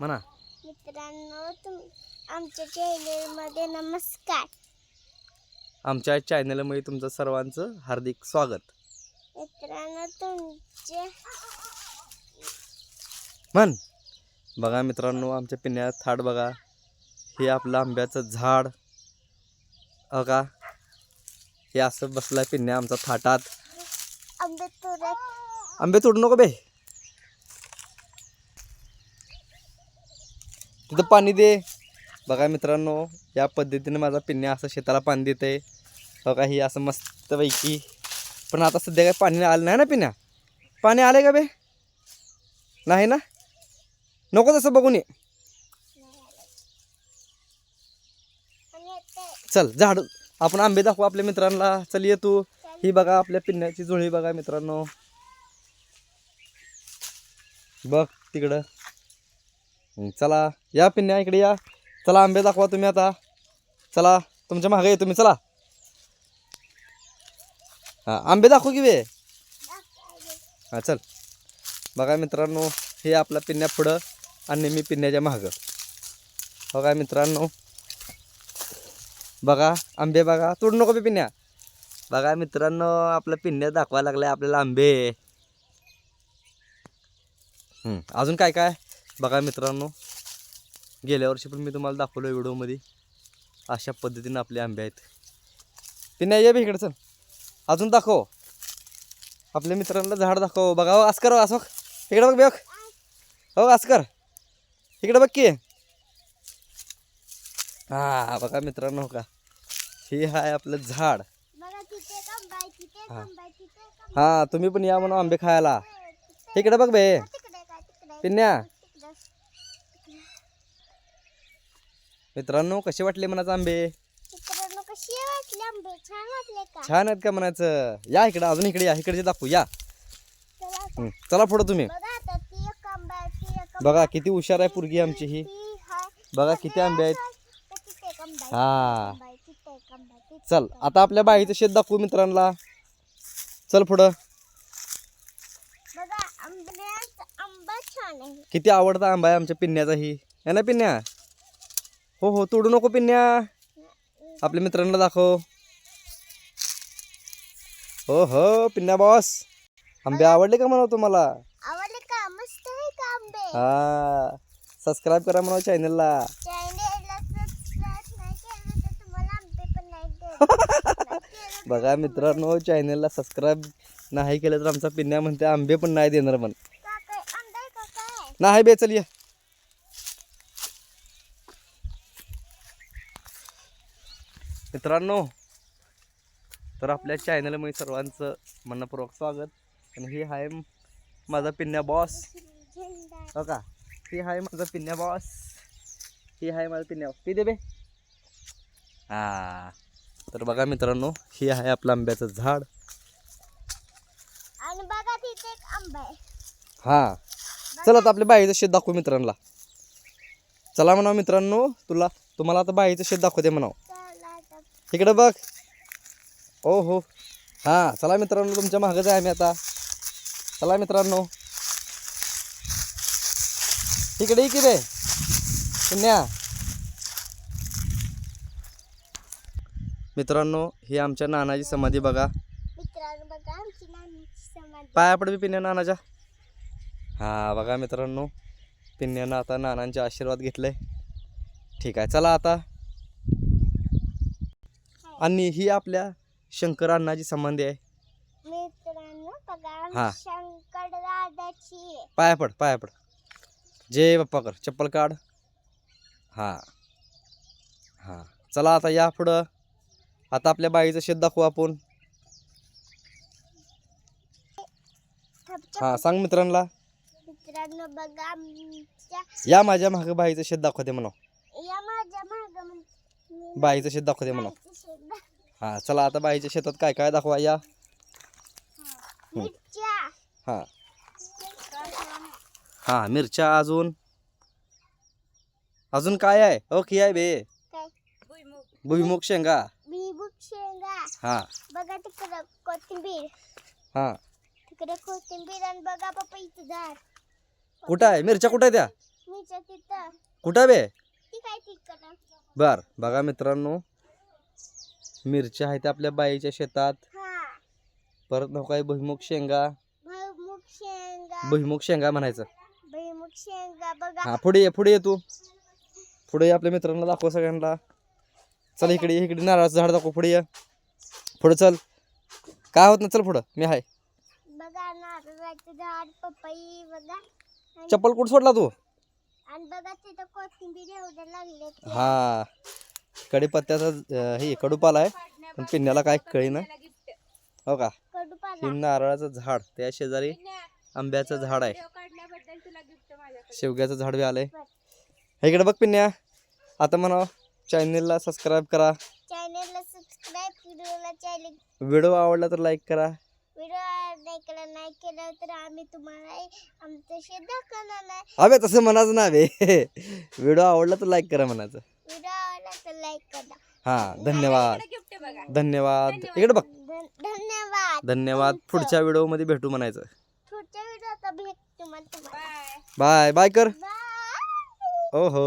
म्हणा. मित्रांनो, आमच्या चॅनलमध्ये नमस्कार. आमच्या चॅनलमध्ये तुमचं सर्वांचं हार्दिक स्वागत. मित्रांनो, तुमचे म्हण. बघा मित्रांनो, आमच्या पिण्यात थाट बघा. हे आपलं आंब्याचं झाड बघा. हे असं बसलाय पिण्या आमचा थाटात. आंबे तोडू नको बे. तिथं पाणी दे. बघा मित्रांनो, या पद्धतीने माझा पिण्या असं शेताला पाणी देते बघा. ही असं मस्तपैकी. पण आता सध्या काय पाणी आलं नाही ना पिण्या. पाणी आलंय का बे? नाही ना. नको तसं बघून ये. चल झाड आपण आंबे दाखवू आपल्या मित्रांना. चल ये तू. ही बघा आपल्या पिण्याची जुळी बघा मित्रांनो. बघ तिकडं. चला या पिण्या इकडे या. चला आंबे दाखवा तुम्ही आता. चला तुमच्या मागे ये तुम्ही. चला हा आंबे दाखवू की बे. हा चल. बघा मित्रांनो, हे आपला पिण्या पुढं आणि मी पिण्याच्या मागं. बघा मित्रांनो, बघा आंबे बघा. तोडू नको बे पिण्या. बघा मित्रांनो, आपलं पिण्या दाखवायला लागलाय आपल्याला आंबे. अजून काय काय बघा मित्रांनो. गेल्या वर्षी पण मी तुम्हाला दाखवलं व्हिडिओमध्ये. अशा पद्धतीने आपले आंबे आहेत. पिण्या ये बे इकडे. चल अजून दाखव. आपल्या मित्रांना झाड दाखव. बघा हो असं कर. असं इकडे बघ. बघ हो असं कर. इकडे बघ की. हा बघा मित्रांनो का. हे आहे आपलं झाड. हा तुम्ही पण या म्हणून आंबे खायला. इकडे बघ बे पिण्या. मित्रांनो कसे वाटले म्हणायचं आंबे? छान आहेत का म्हणायचं? या इकडे. अजून इकडे या. इकडचे दाखवू या. चला पुढं तुम्ही. बघा किती हुशार आहे पोरगी आमची ही. बघा किती आंबे आहेत. हा चल आता आपल्या बाईचं शेत दाखवू मित्रांना. चल पुढं. किती आवडता आंबा आहे आमच्या पिण्याचा ही. है ना पिण्या? हो हो तोडू नको पिण्या. आपल्या मित्रांना दाखव. हो हो पिण्या बॉस. आंबे आवडले का म्हणा तुम्हाला? आवडले का? मस्त आहे का आंबे? हा सबस्क्राईब करा म्हणा चॅनलला. बघा मित्रांनो, चॅनलला सबस्क्राईब नाही केलं तर आमचा पिण्या म्हणते आंबे पण नाही देणार. पण नाही बे. चल ये. मित्रांनो, तर आपल्या चॅनलमध्ये सर्वांचं मनपूर्वक स्वागत. आणि हे आहे माझा पिण्या बॉस. हो का. हे आहे माझा पिण्या बॉस. हे आहे माझा पिण्या. पी दे बे. हा तर बघा मित्रांनो, हे आहे आपलं आंब्याचं झाड. आणि बघा तिथे एक आंबा आहे. हा चला आता आपल्या बाईचं शेत दाखवू मित्रांना. चला म्हणावं मित्रांनो. तुम्हाला आता बाईचं शेत दाखवते म्हणावं. इकडे बघ. ओ हो हा चला मित्रांनो, तुमच्या मागच आहे आम्ही आता. चला मित्रांनो इकडे ये की रे पुण्या. मित्रांनो ही आमच्या नानाची समाधी बघा. मित्रांनो बघा आमची नानाची समाधी. पाया पड बी पिण्या नानाच्या. हा बघा मित्रांनो, पिण्यानं आता नानांचे आशीर्वाद घेतले. ठीक आहे चला आता. आणि ही आपल्या शंकर अण्णाची संबंधी आहे. मित्रांनो बघा हा शंकर दादाची. पाया पड पाया पड. जय बाप्पा कर. चप्पल काढ. हा हा चला आता या पुढं. आता आपल्या बाईचं शेत दाखवू आपण. हा सांग मित्रांना. मित्रांनो बघा आमच्या या माझ्या मागे बाईचं शेत दाखवते म्हणा. या माझ्या मागं बाईचं शेत दाखवते म्हणा. हा चला आता बाईच्या शेतात काय काय दाखवा या. मिरच्या. हा हा मिरच्या. अजून काय आहे? ओके आहे बे. काय? भुईमुग शेंगा. भुईमुग शेंगा. हा बघा तिकडं कोथिंबीर. हा तिकडे कोथिंबीर. आणि बघा पपईचं झाड. कुठं आहे मिरच्या? कुठं आहे त्या? मीच्या तिथं कुठं बे ती काय तिकडं बर बघा मित्रांनो मिरच्या आहेत आपल्या बाईच्या शेतात हा परत नको काय भुईमुग शेंगा भुईमुग शेंगा भुईमुग शेंगा म्हणायचं भुईमुग शेंगा बघा हा पुढे ये तू पुढे ये, आपल्या मित्रांना दाखव सगळ्यांना चल इकडे ये, इकडे नारळाचं झाड दाखव पुढे ये पुढे चल काय होत ना चल पुढं मी आहे बघा नारळाचं झाड पपई बघा चप्पल कुठं सोडला तू आणि बघा तिथं कोथिंबीर एवढं लागले हा कढीपत्त्याचा हे कडूपाला आहे पण पिण्याला काय कळी ना हो का कडूपाला हे नारळाचं झाड त्या शेजारी आंब्याचं झाड आहे शेवग्याचं झाड बी आलंय इकडे बघ पिन्या आता म्हणा चॅनलला सबस्क्राईब करा चॅनलला सबस्क्राईब व्हिडिओला चॅनल व्हिडिओ आवडला तर लाईक करा व्हिडिओ नाही केलं तर आम्ही तुम्हाला आमचं शेत दाखवणार नाही अबे तसं म्हणायचं ना बे व्हिडिओ आवडला तर लाईक करा म्हणायचं व्हिडिओ आवडला तर लाईक करा हा धन्यवाद धन्यवाद इकडे बघ धन्यवाद धन्यवाद पुढच्या व्हिडिओ मध्ये भेटू म्हणायचं पुढच्या व्हिडिओ आता भेट तुम्हाला बाय बाय कर बाय ओहो